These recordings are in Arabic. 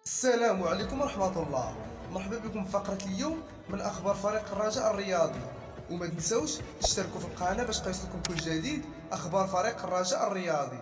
السلام عليكم ورحمة الله. مرحبا بكم في فقرة اليوم من أخبار فريق الرجاء الرياضي. وما تنسوش تشتركوا في القناة باش يوصلكم كل جديد أخبار فريق الرجاء الرياضي.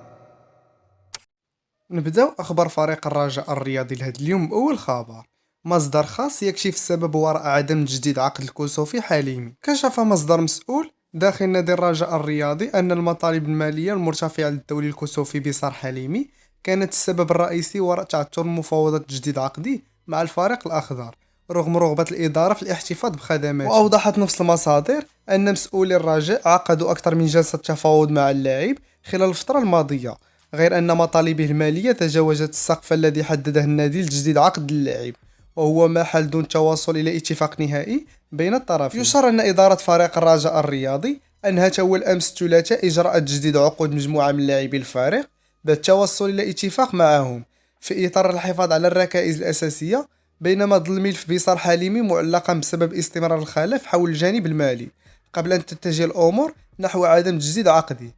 نبداو أخبار فريق الرجاء الرياضي لهذا اليوم بأول خبر. مصدر خاص يكشف السبب وراء عدم تجديد عقد الكوسوفي حليمي. كشف مصدر مسؤول داخل نادي الرجاء الرياضي أن المطالب المالية المرتفعة للدولي الكوسوفي بصار حليمي كانت السبب الرئيسي وراء تعثر مفاوضات تجديد عقده مع الفريق الأخضر رغم رغبة الإدارة في الاحتفاظ بخدماته. وأوضحت نفس المصادر أن مسؤولي الرجاء عقدوا أكثر من جلسة تفاوض مع اللاعب خلال الفترة الماضية، غير أن مطالبه المالية تجاوزت السقف الذي حدده النادي لتجديد عقد اللاعب، وهو ما حل دون التوصل إلى اتفاق نهائي بين الطرفين. يشار أن إدارة فريق الرجاء الرياضي أنهت أول أمس الثلاثاء إجراء تجديد عقود مجموعة من لاعبي الفريق بالتوصل إلى اتفاق معهم في إطار الحفاظ على الركائز الأساسية، بينما ظل ملف بيصار حليمي معلقا بسبب استمرار الخلاف حول الجانب المالي قبل أن تتجه الأمور نحو عدم تجديد عقده.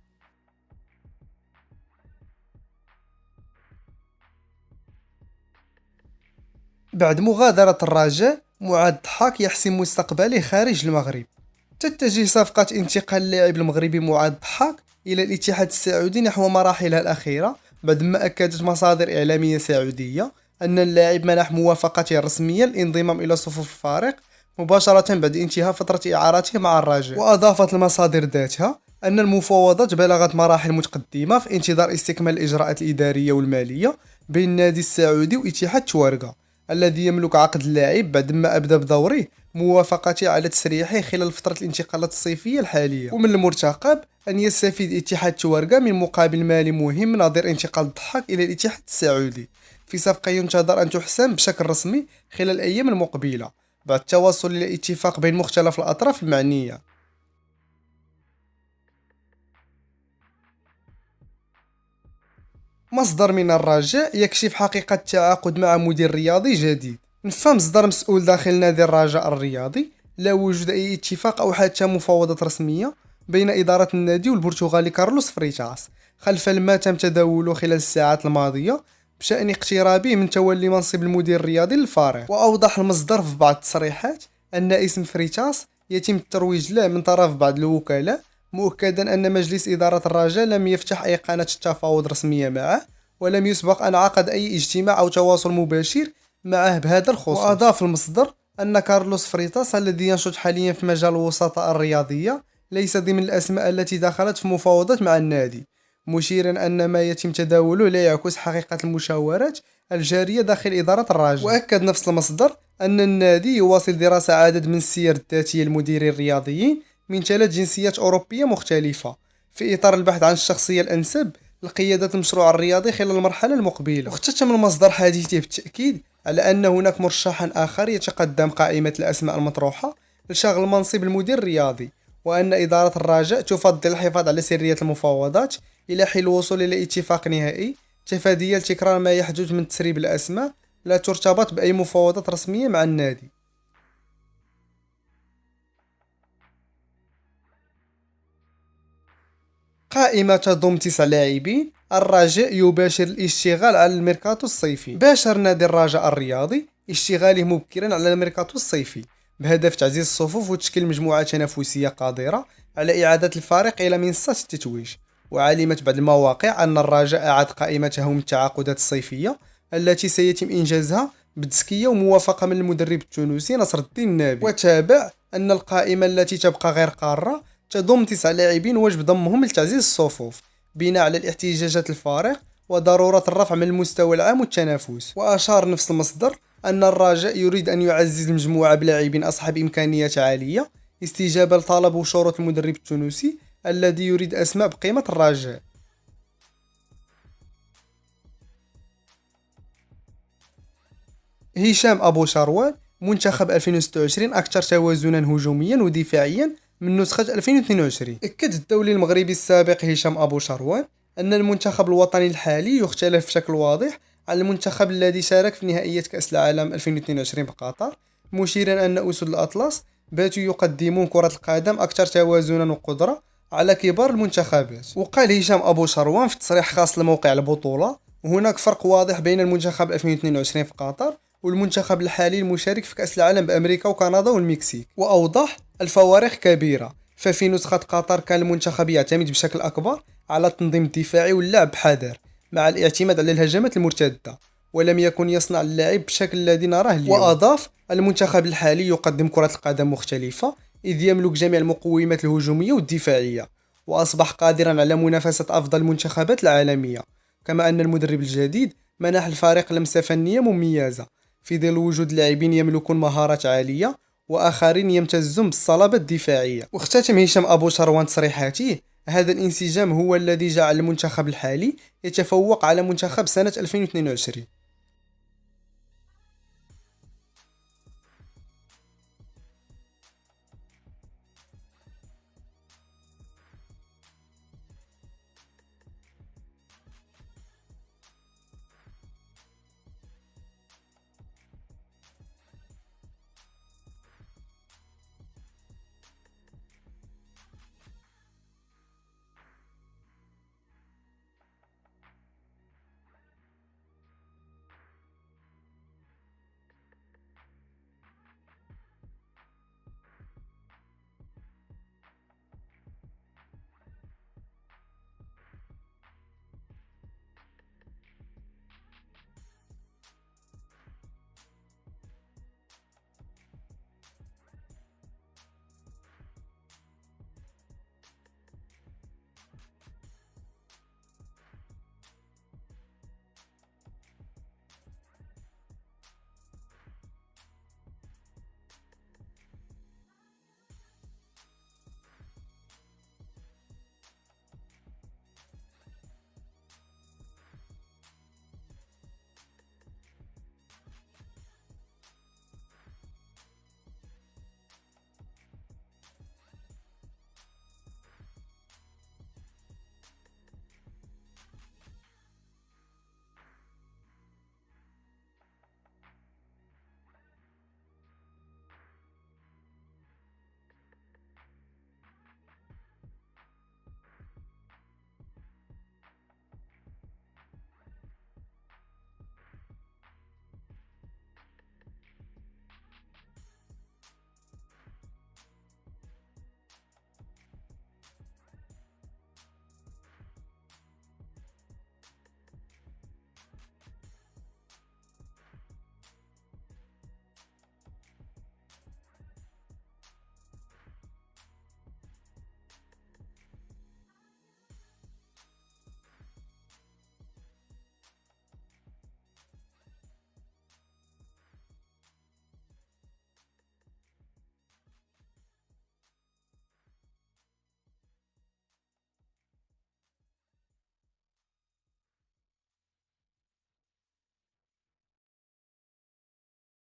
بعد مغادرة الرجاء، معاذ ضحاك يحسم مستقبله خارج المغرب. تتجه صفقة انتقال اللاعب المغربي معاذ ضحاك إلى الاتحاد السعودي نحو مراحلها الأخيرة، بعدما أكدت مصادر إعلامية سعودية أن اللاعب منح موافقته الرسمية للانضمام إلى صفوف الفريق مباشرة بعد انتهاء فترة إعارته مع الرجاء. وأضافت المصادر ذاتها أن المفاوضات بلغت مراحل متقدمة في انتظار استكمال الإجراءات الإدارية والمالية بين النادي السعودي واتحاد تشوارقة الذي يملك عقد اللاعب بعدما أبدى بدوره موافقته على تسريحه خلال فترة الانتقالات الصيفية الحالية. ومن المرتقب أن يستفيد اتحاد تشوارقة من مقابل مالي مهم نظير انتقال الضحاك إلى الاتحاد السعودي في صفقة ينتظر أن تحسم بشكل رسمي خلال الأيام المقبلة بعد التوصل إلى اتفاق بين مختلف الأطراف المعنية. مصدر من الرجاء يكشف حقيقة التعاقد مع مدير رياضي جديد. نفى مصدر مسؤول داخل نادي الرجاء الرياضي لا وجود أي اتفاق أو حتى مفاوضات رسمية بين إدارة النادي والبرتغالي كارلوس فريتاس خلف ما تم تداوله خلال الساعات الماضية بشأن اقترابه من تولي منصب المدير الرياضي للفريق. وأوضح المصدر في بعض التصريحات أن اسم فريتاس يتم الترويج له من طرف بعض الوكلاء، مؤكدا أن مجلس إدارة الرجاء لم يفتح أي قناة التفاوض رسمية معه ولم يسبق أن عقد أي اجتماع أو تواصل مباشر معه بهذا الخصوص. وأضاف المصدر أن كارلوس فريتاس الذي ينشط حاليا في مجال الوساطة الرياضية ليس ضمن الأسماء التي دخلت في مفاوضات مع النادي، مشيرا أن ما يتم تداوله لا يعكس حقيقة المشاورات الجارية داخل إدارة الرجاء. وأكد نفس المصدر أن النادي يواصل دراسة عدد من السير الذاتية للمديرين الرياضيين من 3 جنسيات أوروبية مختلفة في إطار البحث عن الشخصية الأنسب لقيادة المشروع الرياضي خلال المرحلة المقبلة. واختتم المصدر حديثه بالتأكيد على أن هناك مرشح آخر يتقدم قائمة الأسماء المطروحة لشغل منصب المدير الرياضي، وأن إدارة الرجاء تفضل الحفاظ على سرية المفاوضات إلى حين الوصول إلى اتفاق نهائي تفاديا تكرار ما يحدث من تسريب الأسماء لا ترتبط بأي مفاوضات رسمية مع النادي. قائمة تضم 9 لاعبين. الرجاء يباشر الاشتغال على الميركاتو الصيفي. باشر نادي الرجاء الرياضي اشتغاله مبكرا على الميركاتو الصيفي بهدف تعزيز الصفوف وتشكيل مجموعة تنافسية قادرة على إعادة الفريق إلى منصة التتويج. وعلمت بعض المواقع أن الرجاء أعاد قائمته من التعاقدات الصيفية التي سيتم إنجازها بتزكية وموافقة من المدرب التونسي نصر الدين النابي. وتابع أن القائمة التي تبقى غير قارة تضم 9 لاعبين وجب ضمهم لتعزيز الصفوف بناء على الاحتياجات الفريق وضرورة الرفع من المستوى العام والتنافس. وأشار نفس المصدر أن الرجاء يريد أن يعزز المجموعة بلاعبين أصحاب إمكانيات عالية استجابة لطلب وشروط المدرب التونسي الذي يريد أسماء بقيمة الرجاء. هشام أبو شروان منتخب 2026 أكثر توازنا هجوميا ودفاعيا من نسخة 2022. أكد الدولي المغربي السابق هشام أبو شروان أن المنتخب الوطني الحالي يختلف بشكل واضح عن المنتخب الذي شارك في نهائيات كأس العالم 2022 بقطر، مشيرا أن أسود الأطلس باتوا يقدمون كرة القدم أكثر توازنا وقدرة على كبار المنتخبات. وقال هشام أبو شروان في تصريح خاص لموقع البطولة وهناك فرق واضح بين المنتخب 2022 في قطر والمنتخب الحالي المشارك في كأس العالم بأمريكا وكندا والمكسيك. وأوضح الفوارق كبيرة، ففي نسخة قطر كان المنتخب يعتمد بشكل أكبر على التنظيم الدفاعي واللعب بحذر مع الاعتماد على الهجمات المرتدة، ولم يكن يصنع اللعب بالشكل الذي نراه اليوم. وأضاف المنتخب الحالي يقدم كرة القدم مختلفة إذ يملك جميع المقومات الهجومية والدفاعية، وأصبح قادرا على منافسة أفضل المنتخبات العالمية. كما أن المدرب الجديد منح الفريق لمسة فنية مميزة في ظل وجود لاعبين يملكون مهارات عالية وآخرين يمتازون بالصلابة الدفاعية. واختتم هشام أبو شروان تصريحاته: هذا الانسجام هو الذي جعل المنتخب الحالي يتفوق على منتخب سنة 2022.